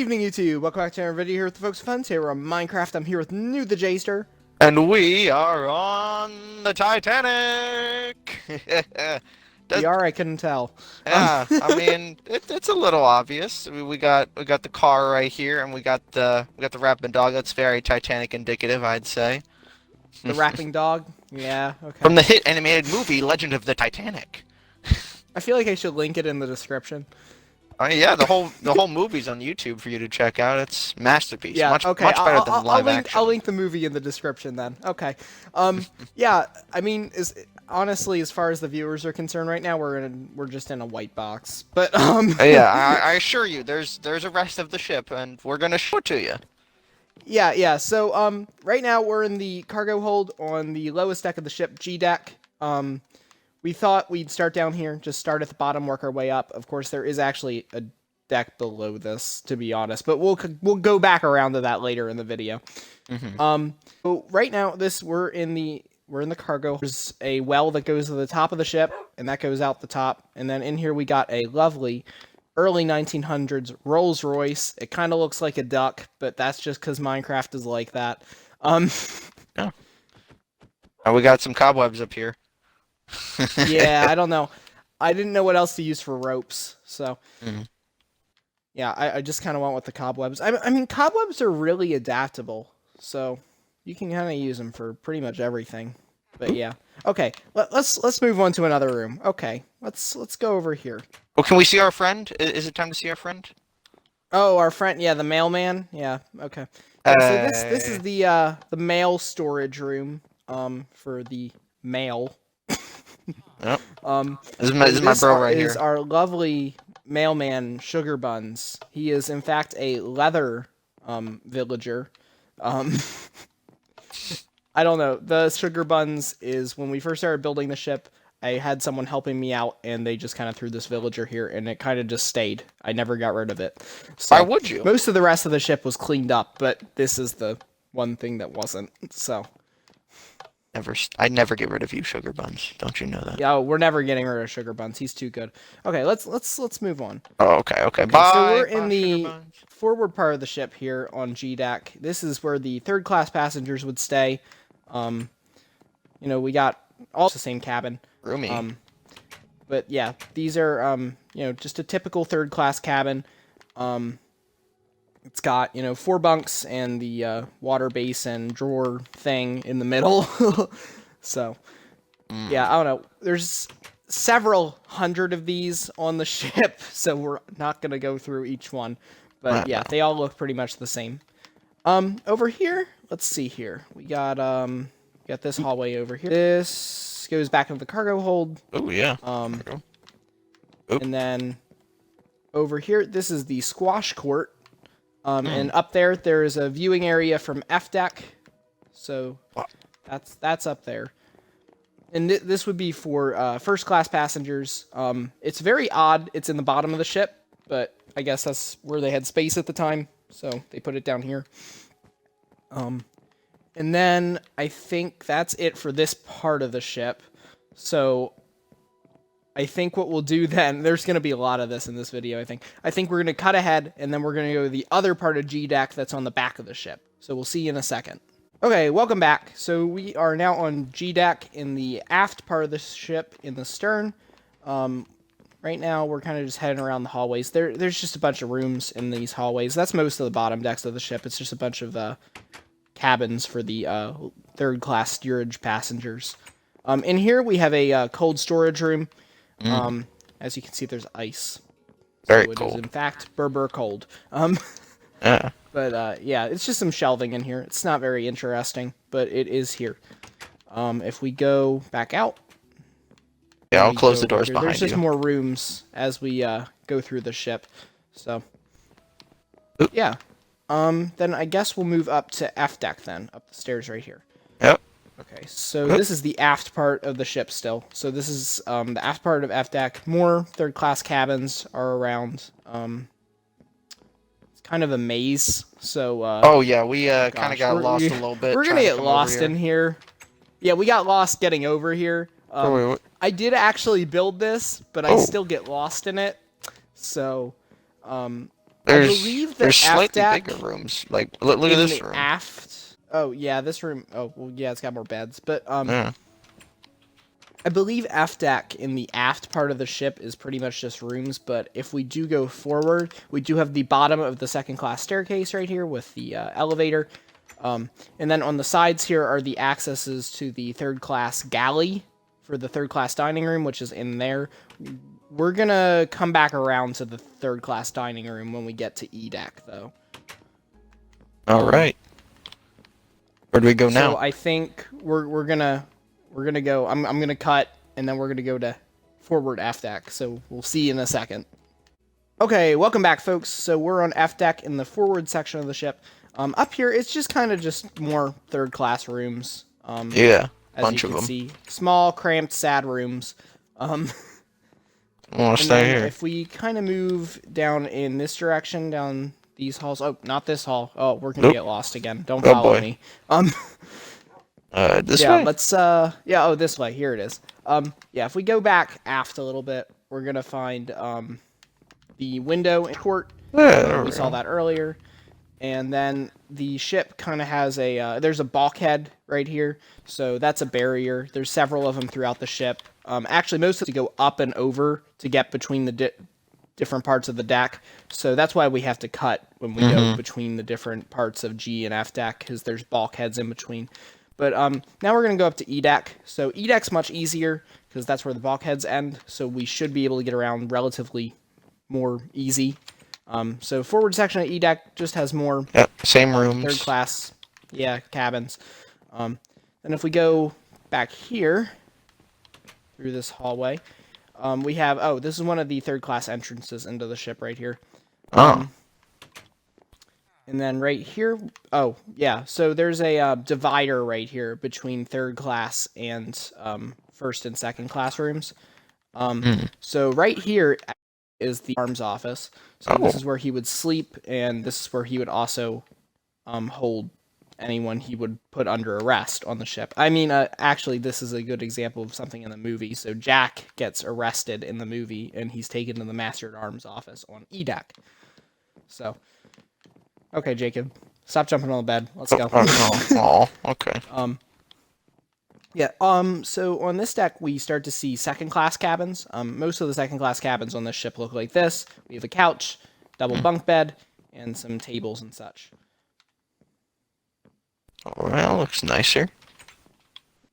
evening, YouTube. Welcome back to another video here with the folks of Fun. Today we're on Minecraft. I'm here with New the Jster. And we are on the Titanic! We are, I couldn't tell. Yeah, I mean, it's a little obvious. We got the car right here, and we got the rapping dog. That's very Titanic indicative, I'd say. The rapping dog? Yeah, okay. From the hit animated movie Legend of the Titanic. I feel like I should link it in the description. Yeah, the whole movie's on YouTube for you to check out. It's masterpiece. Yeah, much okay. much better than live action. I'll link the movie in the description then. Okay. Yeah, I mean, honestly, as far as the viewers are concerned right now, we're just in a white box. But Yeah, I assure you, there's a rest of the ship, and we're gonna show it to you. Yeah. So right now we're in the cargo hold on the lowest deck of the ship, G deck. We thought we'd start down here, just start at the bottom, work our way up. Of course, there is actually a deck below this, to be honest, but we'll go back around to that later in the video. So right now, we're in the cargo. There's a well that goes to the top of the ship, and that goes out the top. And then in here we got a lovely early 1900s Rolls Royce. It kind of looks like a duck, but that's just because Minecraft is like that. Yeah. And we got some cobwebs up here. Yeah, I don't know. I didn't know what else to use for ropes, so yeah, I just kind of went with the cobwebs. I mean, cobwebs are really adaptable, so you can kind of use them for pretty much everything. But yeah, okay, let's move on to another room. Okay, let's go over here. Well, can we see our friend? Is it time to see our friend? Oh, our friend, yeah, the mailman. Yeah, okay. So this is the mail storage room for the mail. Yep. This is my bro right here. Is our lovely mailman, Sugar Buns. He is in fact a leather villager. I don't know. The Sugar Buns is when we first started building the ship. I had someone helping me out, and they just kind of threw this villager here, and it kind of just stayed. I never got rid of it. So why would you? Most of the rest of the ship was cleaned up, but this is the one thing that wasn't. So. I'd never get rid of you, Sugar Buns. Don't you know that? Yeah, we're never getting rid of Sugar Buns. He's too good. Okay, let's move on. Oh, okay. Bye. So we're in the forward part of the ship here on GDAC. This is where the third class passengers would stay. You know, we got all the same cabin. Roomy. But yeah, these are you know, just a typical third class cabin. It's got, you know, 4 bunks and the water basin drawer thing in the middle. So, yeah, I don't know. There's several hundred of these on the ship, so we're not going to go through each one. But yeah, they all look pretty much the same. Over here, let's see here. We got this hallway over here. This goes back into the cargo hold. Oh, yeah. And then over here, this is the squash court. And up there is a viewing area from Adac, so that's up there. And this would be for first-class passengers. It's very odd. It's in the bottom of the ship, but I guess that's where they had space at the time, so they put it down here. And then I think that's it for this part of the ship. So I think what we'll do then, there's going to be a lot of this in this video, I think we're going to cut ahead, and then we're going to go to the other part of GDAC that's on the back of the ship. So we'll see you in a second. Okay, welcome back. So we are now on GDAC in the aft part of the ship in the stern. Right now, we're kind of just heading around the hallways. There's just a bunch of rooms in these hallways. That's most of the bottom decks of the ship. It's just a bunch of cabins for the third-class steerage passengers. In here, we have a cold storage room. As you can see, there's ice. Very cold. cold. It is, in fact, Barber cold. Yeah. But, yeah, it's just some shelving in here. It's not very interesting, but it is here. If we go back out... Yeah, I'll close the doors behind you. There's just more rooms as we go through the ship. So, yeah. Then I guess we'll move up to Aft deck then, up the stairs right here. Yep. Okay, so this is the aft part of the ship still. So this is the aft part of Adac. More third-class cabins are around. It's kind of a maze, so... oh, yeah, we kind of got lost a little bit. We're going to get lost in here. Yeah, we got lost getting over here. Wait. I did actually build this, but I still get lost in it. So, believe the there's slightly Aft bigger rooms. Like look at in this the room. aft. Oh yeah, this room. Oh well, yeah, it's got more beds, but Yeah. I believe Adac in the aft part of the ship is pretty much just rooms, but if we do go forward, we do have the bottom of the second class staircase right here with the elevator. And then on the sides here are the accesses to the third class galley for the third class dining room, which is in there. We're gonna come back around to the third class dining room when we get to Adac, though. All right. Where do we go now? So I think we're gonna go. I'm gonna cut, and then we're gonna go to forward F deck. So we'll see you in a second. Okay, welcome back, folks. So we're on F deck in the forward section of the ship. Up here, it's just kind of just more third class rooms. Yeah, as you can see, small, cramped, sad rooms. I want to And stay then here. if we kind of move down in this direction, down these halls. Oh, not this hall. Oh, we're gonna get lost again. Don't follow me. This yeah, way? let's yeah, oh, this way. Here it is. Yeah, if we go back aft a little bit, we're gonna find the window in court. We saw that earlier. And then the ship kind of has a there's a bulkhead right here, so that's a barrier. There's several of them throughout the ship. Actually, most of them go up and over to get between the different parts of the deck. So that's why we have to cut when we go between the different parts of G and F deck, because there's bulkheads in between. But now we're going to go up to Adac. So Adac's much easier, because that's where the bulkheads end, so we should be able to get around relatively more easy. So forward section of Adac just has more same rooms. third class, cabins. Then if we go back here through this hallway, we have this is one of the third class entrances into the ship right here. And then right here, so there's a divider right here between third class and first and second class rooms. So right here is the arms office. So this is where he would sleep, and this is where he would also hold anyone he would put under arrest on the ship. I mean, actually, this is a good example of something in the movie. So Jack gets arrested in the movie, and he's taken to the Master-at-Arms office on Adac. So, okay, Jacob, stop jumping on the bed. Let's go. Okay. So on this deck, we start to see second-class cabins. Most of the second-class cabins on this ship look like this. We have a couch, double bunk bed, and some tables and such. Well, looks nicer.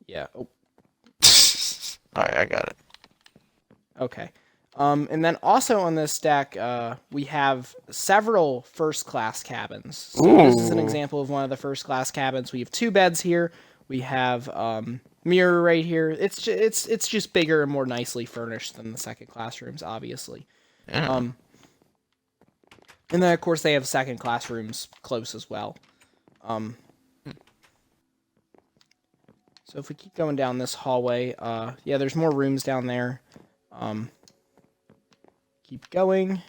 Yeah. Oh. Alright, I got it. Okay. And then also on this deck, we have several first-class cabins. So this is an example of one of the first-class cabins. We have 2 beds here. We have mirror right here. It's just bigger and more nicely furnished than the second classrooms, obviously. Yeah. And then of course they have second classrooms close as well. So if we keep going down this hallway, there's more rooms down there. Keep going.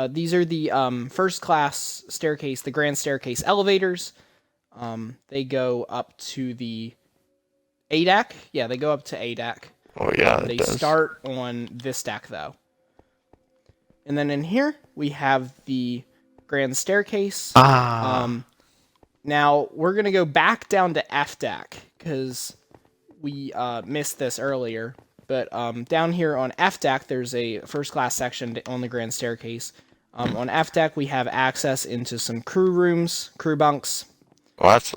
These are the first class staircase, the grand staircase elevators. They go up to the Adac. Yeah, they go up to Adac. Oh yeah, they start on this deck though. And then in here we have the grand staircase. Now we're gonna go back down to F deck because we missed this earlier. But down here on F deck, there's a first class section on the grand staircase. On F deck, we have access into some crew rooms, crew bunks. Oh, that's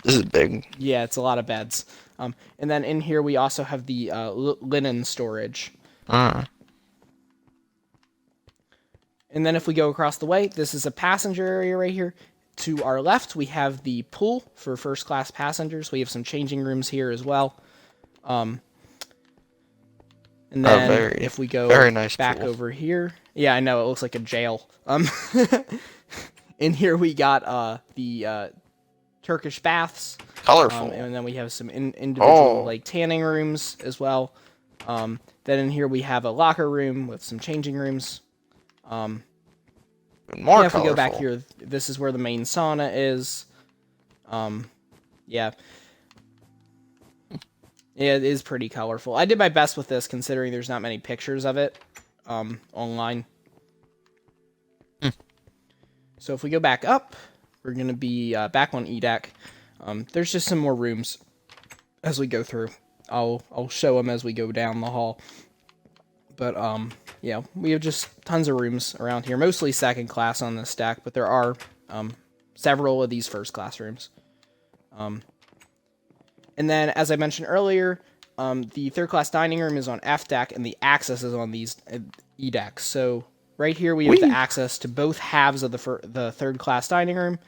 this is big. Yeah, it's a lot of beds. And then in here we also have the linen storage. And then if we go across the way, this is a passenger area right here. To our left, we have the pool for first class passengers. We have some changing rooms here as well. And then if we go back over here, yeah, I know it looks like a jail. In here we got the Turkish baths. Colorful. And then we have some individual like tanning rooms as well. Then in here we have a locker room with some changing rooms. More if we go back here, this is where the main sauna is. Yeah, it is pretty colorful. I did my best with this considering there's not many pictures of it online. So if we go back up, we're going to be back on Adac. There's just some more rooms as we go through. I'll show them as we go down the hall. But yeah, we have just tons of rooms around here, mostly second class on this stack, but there are several of these first class rooms. And then, as I mentioned earlier, the third class dining room is on F deck, and the access is on these E decks. So right here we have the access to both halves of the third class dining room.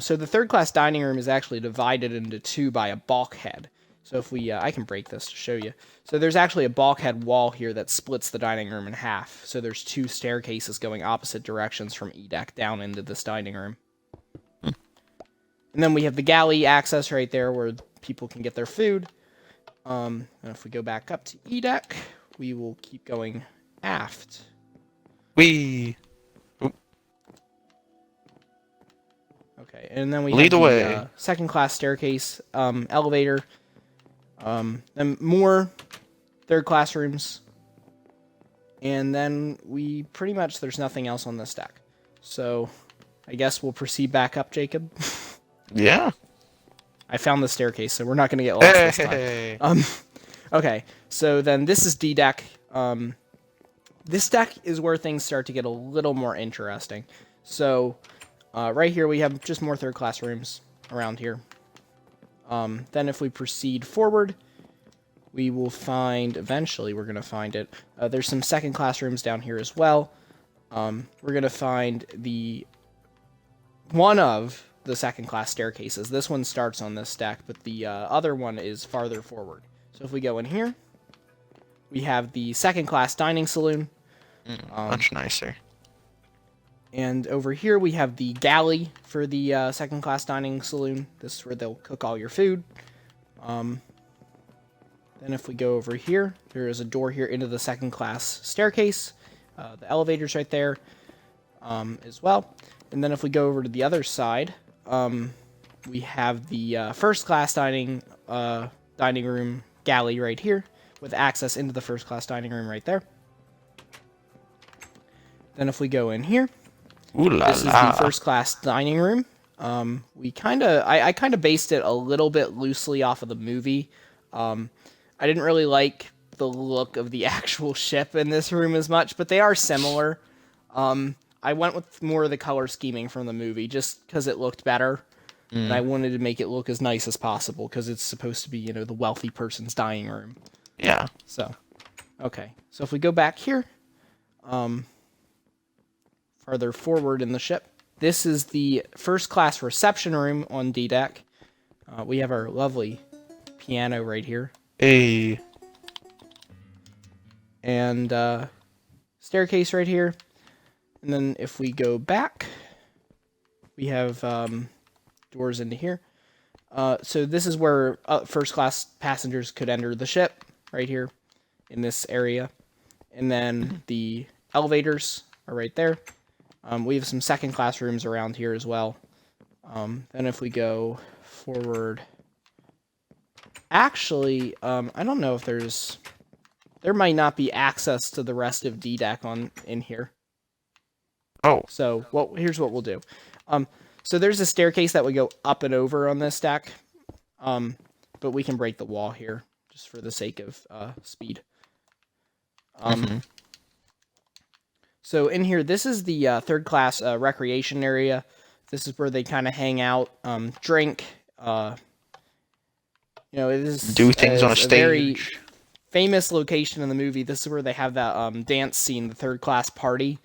So the third class dining room is actually divided into two by a bulkhead. So if we, I can break this to show you. So there's actually a bulkhead wall here that splits the dining room in half. So there's two staircases going opposite directions from E deck down into this dining room. And then we have the galley access right there where people can get their food. And if we go back up to E deck, we will keep going aft. Wee. Okay, and then we Lead have away. the second class staircase, elevator, then more third class rooms, and then we pretty much, there's nothing else on this deck. So I guess we'll proceed back up, Jacob. Yeah. I found the staircase, so we're not going to get lost this Hey. time. Okay, so then this is D deck. This deck is where things start to get a little more interesting. So right here we have just more third class rooms around here. Then if we proceed forward, we will find, eventually we're going to find it, there's some second class rooms down here as well. We're going to find one of the second class staircases. This one starts on this stack, but the other one is farther forward. So if we go in here, we have the second class dining saloon. Much nicer. And over here we have the galley for the second class dining saloon. This is where they'll cook all your food. Then if we go over here, there is a door here into the second class staircase. The elevator's right there as well. And then if we go over to the other side, we have the first class dining room galley right here with access into the first class dining room right there. Then if we go in here, this is the first class dining room. I kind of based it a little bit loosely off of the movie. I didn't really like the look of the actual ship in this room as much, but they are similar. I went with more of the color scheming from the movie just because it looked better. And I wanted to make it look as nice as possible because it's supposed to be, you know, the wealthy person's dining room. Yeah. So, okay. So if we go back here, farther forward in the ship, this is the first class reception room on D deck. We have our lovely piano right here. Hey. And staircase right here. And then if we go back, we have doors into here. So this is where first class passengers could enter the ship, right here in this area. And then the elevators are right there. We have some second class rooms around here as well. Then if we go forward, actually, I don't know if there might not be access to the rest of D deck in here. Oh. So here's what we'll do. So there's a staircase that would go up and over on this stack, but we can break the wall here just for the sake of speed. So in here, this is the third class recreation area. This is where they kind of hang out, drink. You know, it is Do things on a a very stage. famous location in the movie. This is where they have that dance scene, the third class party.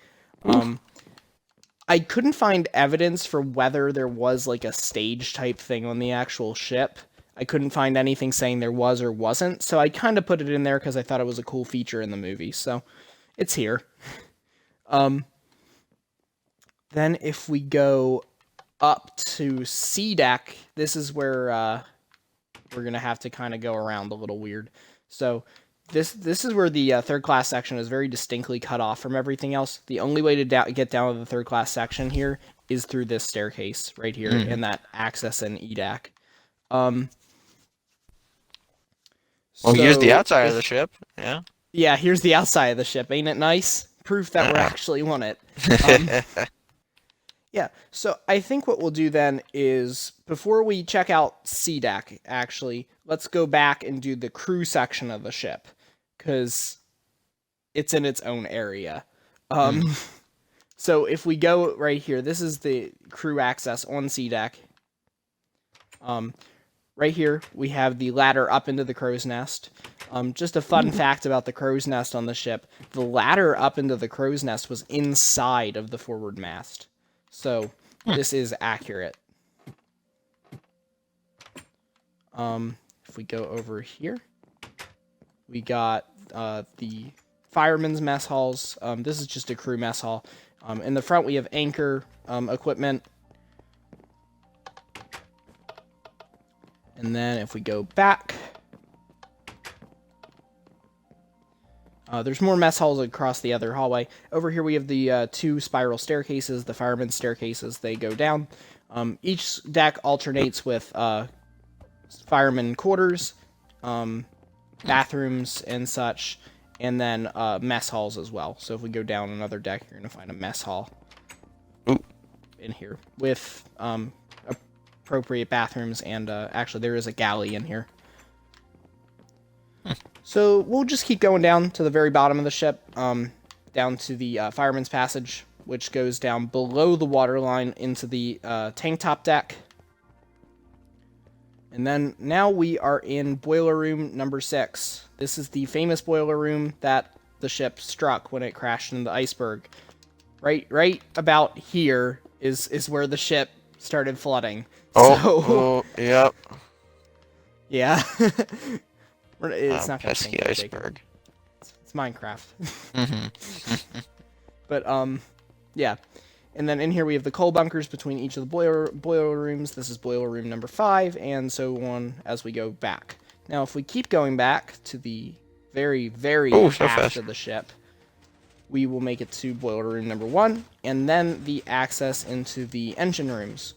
I couldn't find evidence for whether there was like a stage type thing on the actual ship. I couldn't find anything saying there was or wasn't, so I kind of put it in there because I thought it was a cool feature in the movie. So it's here. Then if we go up to C deck, this is where we're gonna have to kind of go around a little weird. So this is where the third class section is very distinctly cut off from everything else. The only way to get down to the third class section here is through this staircase right here and that access in EDAC. Well, here's the outside of the ship. Yeah. Yeah, here's the outside of the ship. Ain't it nice? Proof that we're actually on it. Yeah, so I think what we'll do then is, before we check out Adac, actually, let's go back and do the crew section of the ship, because it's in its own area. So if we go right here, this is the crew access on Adac. Right here, we have the ladder up into the crow's nest. Just a fun fact about the crow's nest on the ship, the ladder up into the crow's nest was inside of the forward mast. So this is accurate. If we go over here, we got the fireman's mess halls. This is just a crew mess hall. In the front, we have anchor equipment. And then if we go back, there's more mess halls across the other hallway. Over here we have the 2 spiral staircases, the fireman's staircases. They go down. Each deck alternates with fireman quarters, bathrooms and such, and then mess halls as well. So if we go down another deck, you're going to find a mess hall in here with appropriate bathrooms, and actually there is a galley in here. So we'll just keep going down to the very bottom of the ship, down to the fireman's passage, which goes down below the waterline into the tank top deck. And then now we are in boiler room number 6. This is the famous boiler room that the ship struck when it crashed into the iceberg. Right about here is where the ship started flooding. Yep. Yeah. It's not pesky iceberg. It's Minecraft. But yeah. And then in here we have the coal bunkers between each of the boiler rooms. This is boiler room number 5, and so on as we go back. Now, if we keep going back to the very, very aft of the ship, we will make it to boiler room number 1, and then the access into the engine rooms.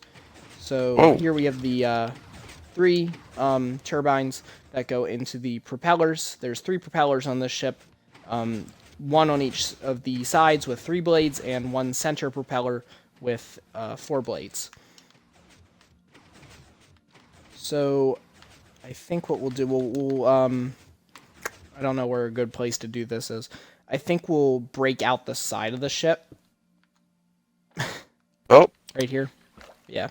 So here we have the 3 turbines that go into the propellers. There's 3 propellers on this ship, 1 on each of the sides with 3 blades, and 1 center propeller with 4 blades. So I think what we'll do, we'll I don't know where a good place to do this is. I think we'll break out the side of the ship. Right here. Yeah.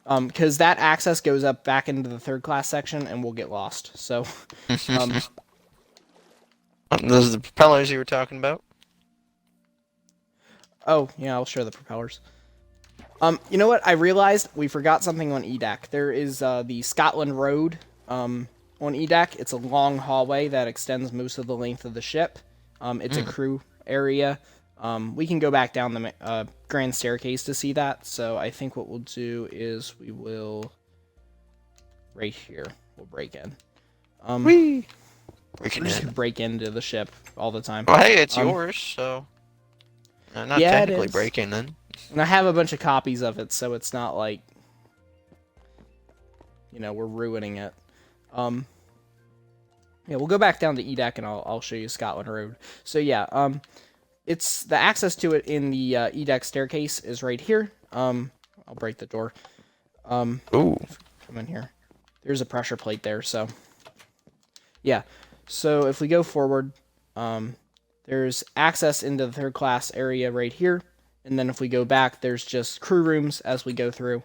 Because that access goes up back into the 3rd class section, and we'll get lost. So, those are the propellers you were talking about? Oh, yeah, I'll show the propellers. You know what? I realized we forgot something on Adac. There is the Scotland Road on Adac. It's a long hallway that extends most of the length of the ship. It's a crew area. We can go back down the Grand Staircase to see that. So I think what we'll do is we will... Right here. We'll break in. We're just gonna break into the ship all the time. Well, hey, it's yours, so... not technically breaking then. And I have a bunch of copies of it, so it's not like... You know, we're ruining it. Yeah, we'll go back down to Adac, and I'll show you Scotland Road. So yeah, it's the access to it in the Adac staircase is right here. I'll break the door. Come in here. There's a pressure plate there, so... Yeah, so if we go forward, there's access into the 3rd class area right here. And then if we go back, there's just crew rooms as we go through.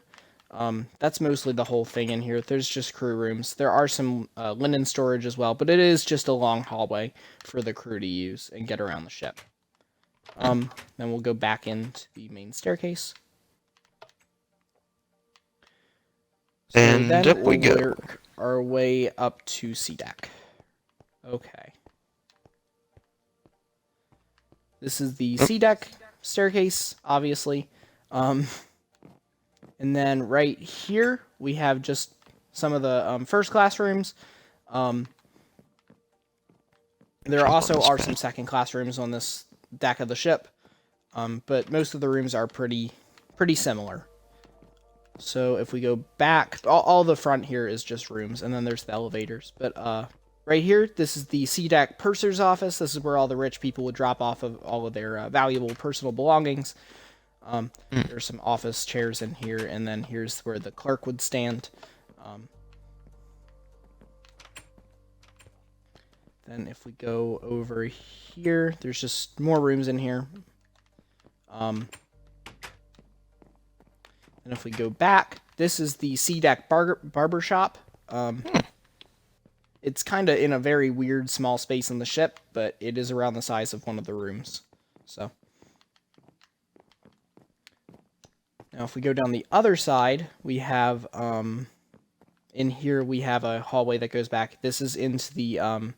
That's mostly the whole thing in here. There's just crew rooms. There are some linen storage as well, but it is just a long hallway for the crew to use and get around the ship. Then we'll go back into the main staircase. So and then up we go. Work our way up to Adac. Okay. This is the Adac staircase, obviously. And then right here, we have just some of the first class rooms. There also are some second class rooms on this deck of the ship. But most of the rooms are pretty similar. So if we go back, all the front here is just rooms, and then there's the elevators. But right here, this is the Adac purser's office. This is where all the rich people would drop off of all of their valuable personal belongings. There's some office chairs in here, and then here's where the clerk would stand. Then if we go over here, there's just more rooms in here. And if we go back, this is the Adac Barber shop. It's kind of in a very weird small space in the ship, but it is around the size of one of the rooms. So now if we go down the other side, we have in here we have a hallway that goes back. This is into the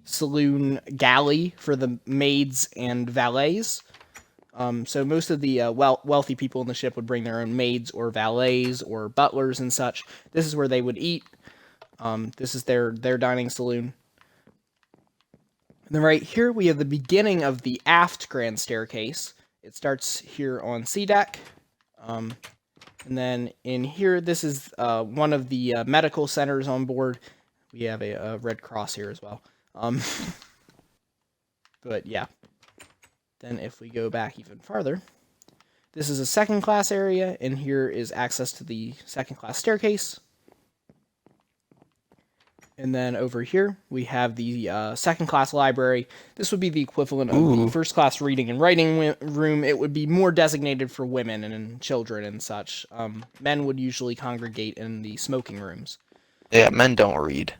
Saloon Galley for the maids and valets. So most of the wealthy people in the ship would bring their own maids or valets or butlers and such. This is where they would eat. This is their dining saloon. And then right here we have the beginning of the Aft Grand Staircase. It starts here on C deck. And then in here, this is one of the medical centers on board. We have a Red Cross here as well. But yeah. Then if we go back even farther, this is a second class area, and here is access to the second class staircase. And then over here, we have the second class library. This would be the equivalent of the first class reading and writing room. It would be more designated for women and children and such. Men would usually congregate in the smoking rooms. Yeah, men don't read.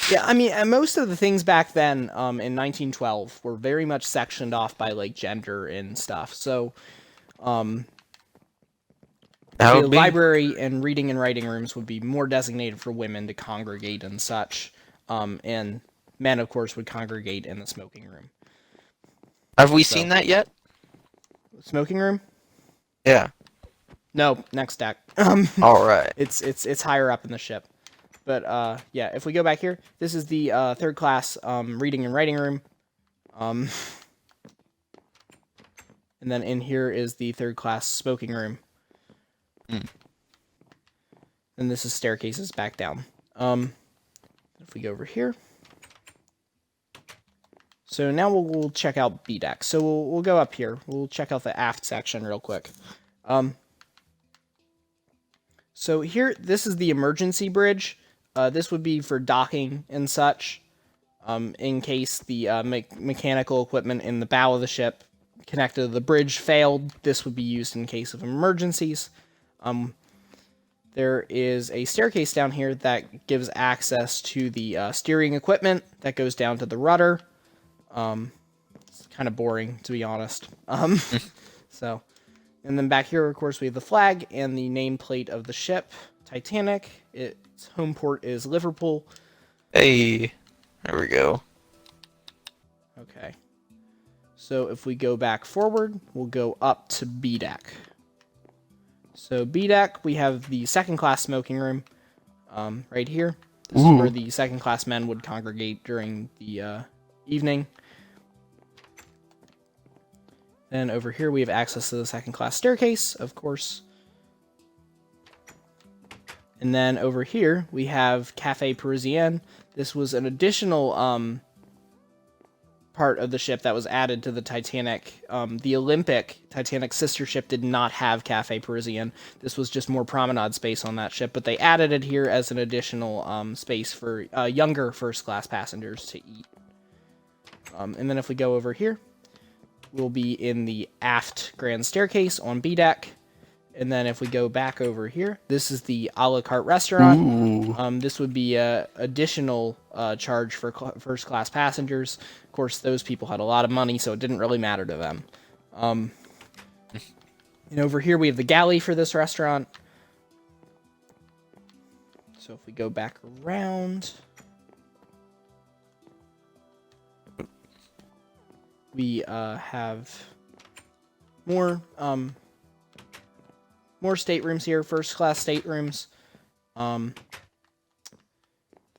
Yeah, I mean, most of the things back then, in 1912, were very much sectioned off by, like, gender and stuff. So, the library and reading and writing rooms would be more designated for women to congregate and such. And men, of course, would congregate in the smoking room. Have we seen that yet? Smoking room? Yeah. No, next deck. All right. It's higher up in the ship. But, yeah, if we go back here, this is the third class reading and writing room. And then in here is the third class smoking room. And this is staircases back down. If we go over here. So now we'll check out B deck. So we'll go up here. We'll check out the aft section real quick. So here, this is the emergency bridge. This would be for docking and such, in case the mechanical equipment in the bow of the ship connected to the bridge failed. This would be used in case of emergencies. There is a staircase down here that gives access to the steering equipment that goes down to the rudder. It's kind of boring, to be honest. So, and then back here, of course, we have the flag and the nameplate of the ship, Titanic. Its home port is Liverpool. Hey, there we go. Okay. So if we go back forward, we'll go up to B deck. So B deck, we have the second class smoking room right here. This is where the second class men would congregate during the evening. Then over here we have access to the second class staircase, of course. And then over here we have Cafe Parisienne. This was an additional part of the ship that was added to the Titanic. The Olympic Titanic sister ship did not have Cafe Parisienne. This was just more promenade space on that ship, but they added it here as an additional space for younger first class passengers to eat. And then if we go over here, we'll be in the Aft Grand Staircase on B deck. And then if we go back over here, this is the Carte Restaurant. This would be a additional charge for first class passengers. Of course, those people had a lot of money, so it didn't really matter to them. And over here we have the galley for this restaurant. So if we go back around, we have more staterooms here, first class staterooms.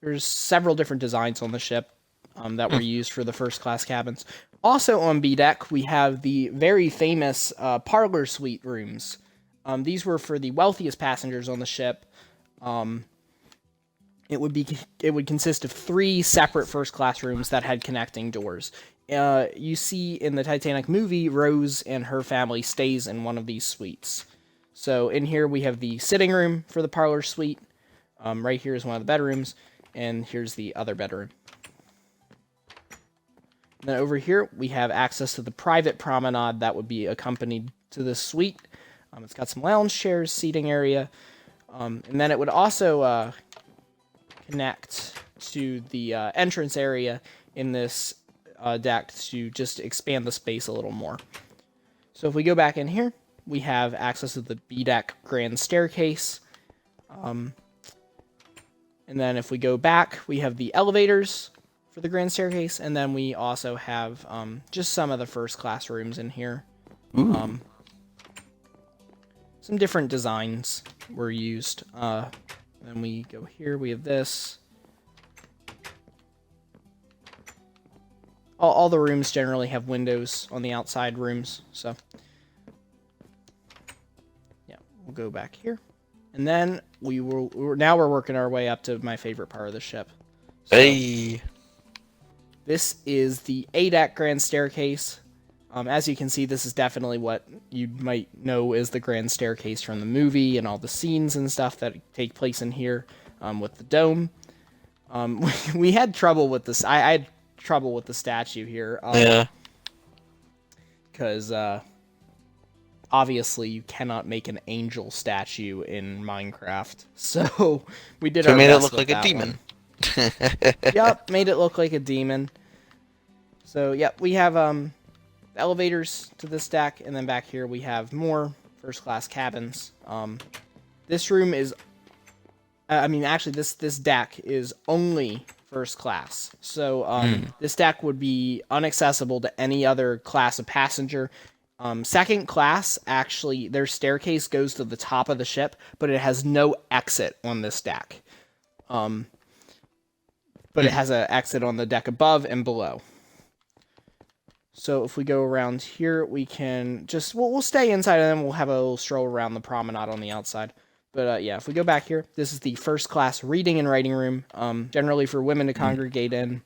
There's several different designs on the ship that were used for the first class cabins. Also on B deck, we have the very famous Parlor suite rooms. These were for the wealthiest passengers on the ship. It would consist of 3 separate first class rooms that had connecting doors. you see in the Titanic movie, Rose and her family stays in one of these suites. So in here we have the sitting room for the parlor suite. Right here is one of the bedrooms, and here's the other bedroom. And then over here we have access to the private promenade that would be accompanied to this suite. It's got some lounge chairs, seating area, and then it would also connect to the entrance area in this deck to just expand the space a little more. So if we go back in here, we have access to the Aft Grand Staircase. And then if we go back, we have the elevators for the Grand Staircase, and then we also have just some of the first class rooms in here. Some different designs were used. Then we go here, we have this. All the rooms generally have windows on the outside rooms, so yeah, we'll go back here. And then now we're working our way up to my favorite part of the ship. So, hey! This is the Adac Grand Staircase. As you can see, this is definitely what you might know as the Grand Staircase from the movie and all the scenes and stuff that take place in here with the dome. We had trouble with this. I had trouble with the statue here. Yeah. Because obviously you cannot make an angel statue in Minecraft. So we did our best. So made it look with like a that demon. Yep, made it look like a demon. So, yep, we have elevators to this deck, and then back here we have more first-class cabins. This room is... actually, this deck is only first class. So, this deck would be inaccessible to any other class of passenger. Second class, actually, their staircase goes to the top of the ship, but it has no exit on this deck. But it has an exit on the deck above and below. So if we go around here, we can just... We'll stay inside, and then we'll have a little stroll around the promenade on the outside. But yeah, if we go back here, this is the first class reading and writing room, generally for women to congregate in.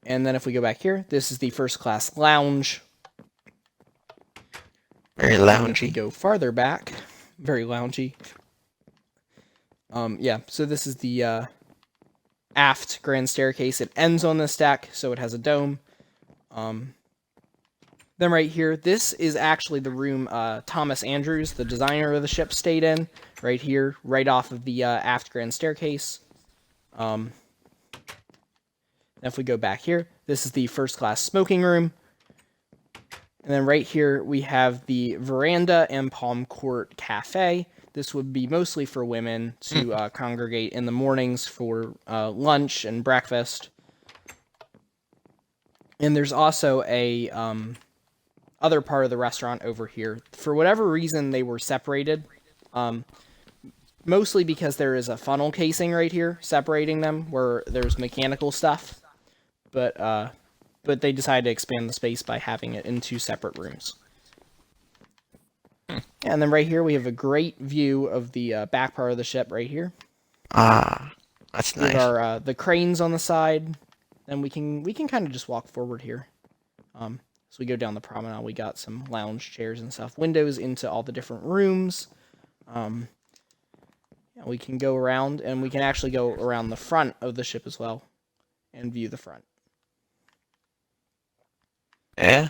And then if we go back here, this is the first class lounge. Very And if we loungy. go farther back, very loungy. Yeah, so this is the Aft Grand Staircase. It ends on this deck, so it has a dome. Then right here, this is actually the room Thomas Andrews, the designer of the ship, stayed in. Right here, right off of the Aft Grand Staircase. If we go back here, this is the first class smoking room. And then right here, we have the Veranda and Palm Court Cafe. This would be mostly for women to congregate in the mornings for lunch and breakfast. And there's also a other part of the restaurant over here. For whatever reason, they were separated. Mostly because there is a funnel casing right here separating them, where there's mechanical stuff. But they decided to expand the space by having it in two separate rooms. And then right here we have a great view of the back part of the ship right here. Ah, that's nice. With our the cranes on the side. Then we can kind of just walk forward here. So we go down the promenade. We got some lounge chairs and stuff. Windows into all the different rooms. We can go around, and we can actually go around the front of the ship as well and view the front. Yeah.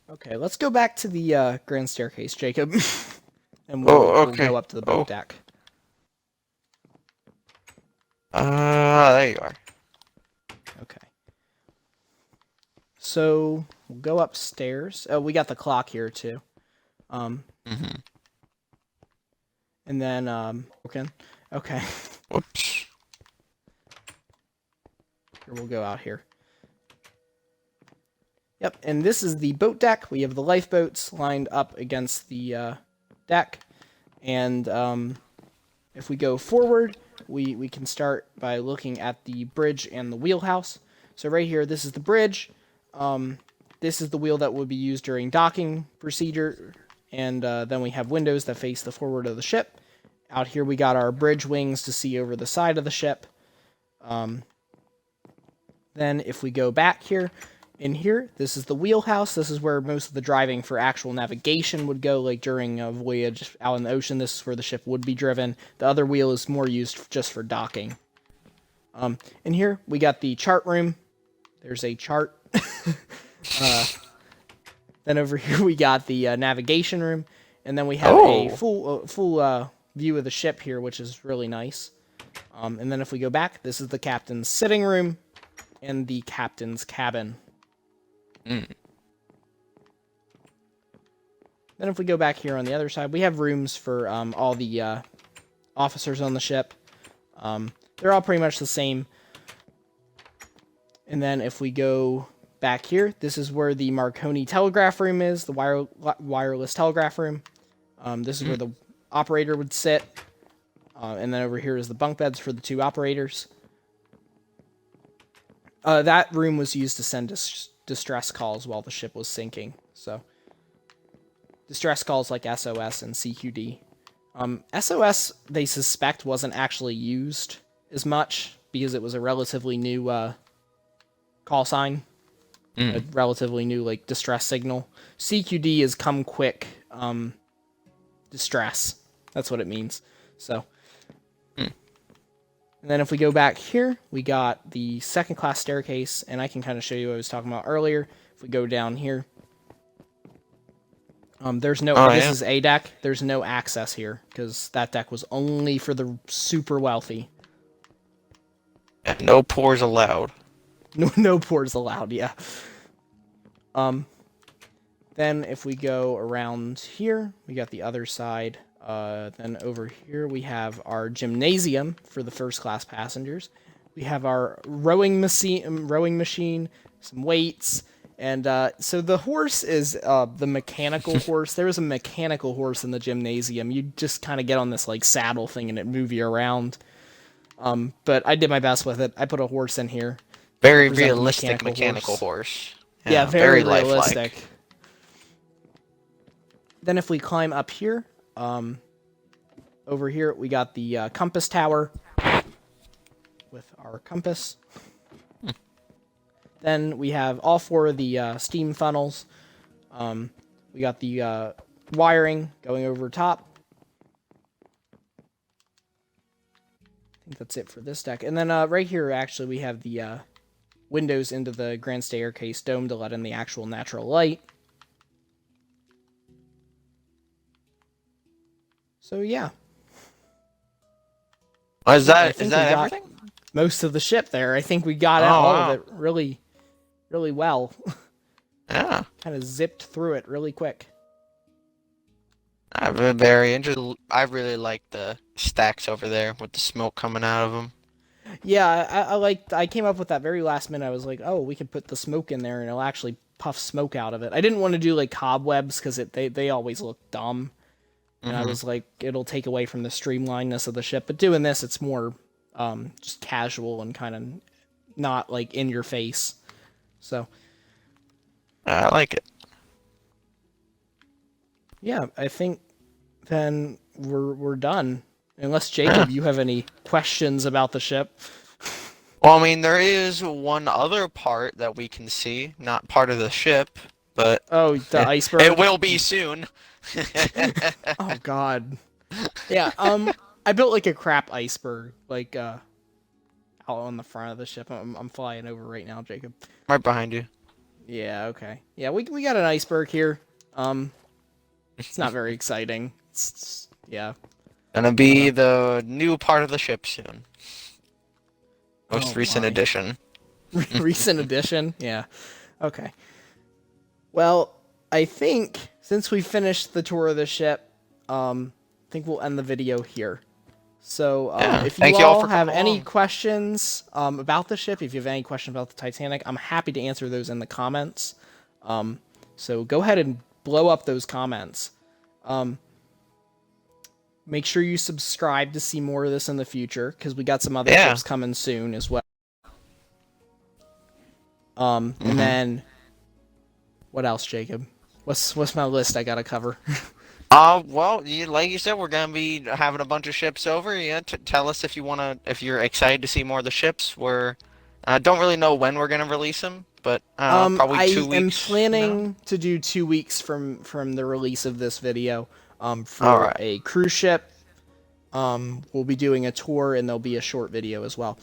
Okay, let's go back to the Grand Staircase, Jacob. And we'll go up to the boat deck. There you are. Okay. So, we'll go upstairs. Oh, we got the clock here, too. And then, okay. Whoops. Here, we'll go out here. Yep, and this is the boat deck. We have the lifeboats lined up against the deck. And if we go forward, we can start by looking at the bridge and the wheelhouse. So right here, this is the bridge. This is the wheel that would be used during docking procedure. And then we have windows that face the forward of the ship. Out here we got our bridge wings to see over the side of the ship. Then Then if we go back here, in here, this is the wheelhouse. This is where most of the driving for actual navigation would go, like during a voyage out in the ocean. This is where the ship would be driven. The other wheel is more used just for docking. In here, we got the chart room. There's a chart. Then over here, we got the navigation room. And then we have a full view of the ship here, which is really nice. And then if we go back, this is the captain's sitting room and the captain's cabin. Then if we go back here on the other side, we have rooms for all the officers on the ship. They're all pretty much the same. And then if we go back here, this is where the Marconi telegraph room is, the wireless telegraph room. This is where the operator would sit. And then over here is the bunk beds for the 2 operators. That room was used to send distress calls while the ship was sinking. So, distress calls like SOS and CQD. SOS, they suspect, wasn't actually used as much because it was a relatively new call sign. A relatively new, like, distress signal. CQD is come quick distress. That's what it means. So, and then if we go back here, we got the second class staircase, and I can kind of show you what I was talking about earlier. If we go down here, there's no, this is Adac, there's no access here, because that deck was only for the super wealthy. And no pours allowed. No pours allowed, yeah. Then if we go around here, we got the other side. Then over here we have our gymnasium for the first class passengers. We have our rowing machine, some weights, and so the horse is the mechanical horse. There is a mechanical horse in the gymnasium. You just kind of get on this like saddle thing and it move you around. But I did my best with it. I put a horse in here. Very realistic mechanical horse. Yeah, very lifelike. realistic. Then if we climb up here, over here we got the compass tower with our compass. Then we have all 4 of the steam funnels. We got the wiring going over top. I think that's it for this deck. And then right here, actually, we have the windows into the Grand Staircase dome to let in the actual natural light. So yeah. Is that everything? Most of the ship there. I think we got out all of it really, really well. Yeah. Kind of zipped through it really quick. I've been very interested. I really like the stacks over there with the smoke coming out of them. Yeah, I came up with that very last minute. I was like, oh, we can put the smoke in there and it'll actually puff smoke out of it. I didn't want to do like cobwebs because they always look dumb. And I was like, it'll take away from the streamlinedness of the ship. But doing this, it's more just casual and kind of not like in your face. So I like it. Yeah, I think then we're done. Unless Jacob, you have any questions about the ship? Well, I mean, there is one other part that we can see, not part of the ship, but the iceberg. It will be soon. Oh God. Yeah. I built like a crap iceberg, like out on the front of the ship. I'm flying over right now, Jacob. Right behind you. Yeah. Okay. Yeah, we got an iceberg here. It's not very exciting. Yeah. Gonna be the new part of the ship soon. Most recent edition. Recent edition? Yeah. Okay. Well, I think since we finished the tour of the ship, I think we'll end the video here. So if you all have any questions about the ship, if you have any questions about the Titanic, I'm happy to answer those in the comments. So go ahead and blow up those comments. Make sure you subscribe to see more of this in the future, because we got some other ships coming soon as well. And then, what else, Jacob? What's my list I gotta cover? Well, like you said, we're gonna be having a bunch of ships over. Yeah, tell us if you're excited to see more of the ships. We're I don't really know when we're gonna release them, but probably 2 I am weeks. planning to do 2 weeks from the release of this video. All For right. a cruise ship. We'll be doing a tour, and there'll be a short video as well.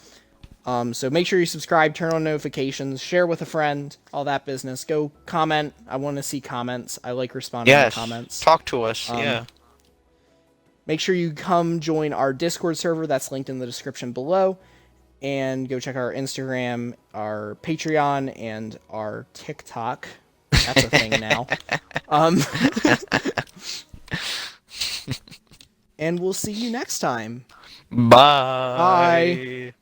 So make sure you subscribe, turn on notifications, share with a friend, all that business. Go comment. I want to see comments. I like responding to Yes. comments. Talk to us. Yeah. Make sure you come join our Discord server. That's linked in the description below. And go check our Instagram, our Patreon, and our TikTok. That's a thing now. And we'll see you next time. Bye. Bye.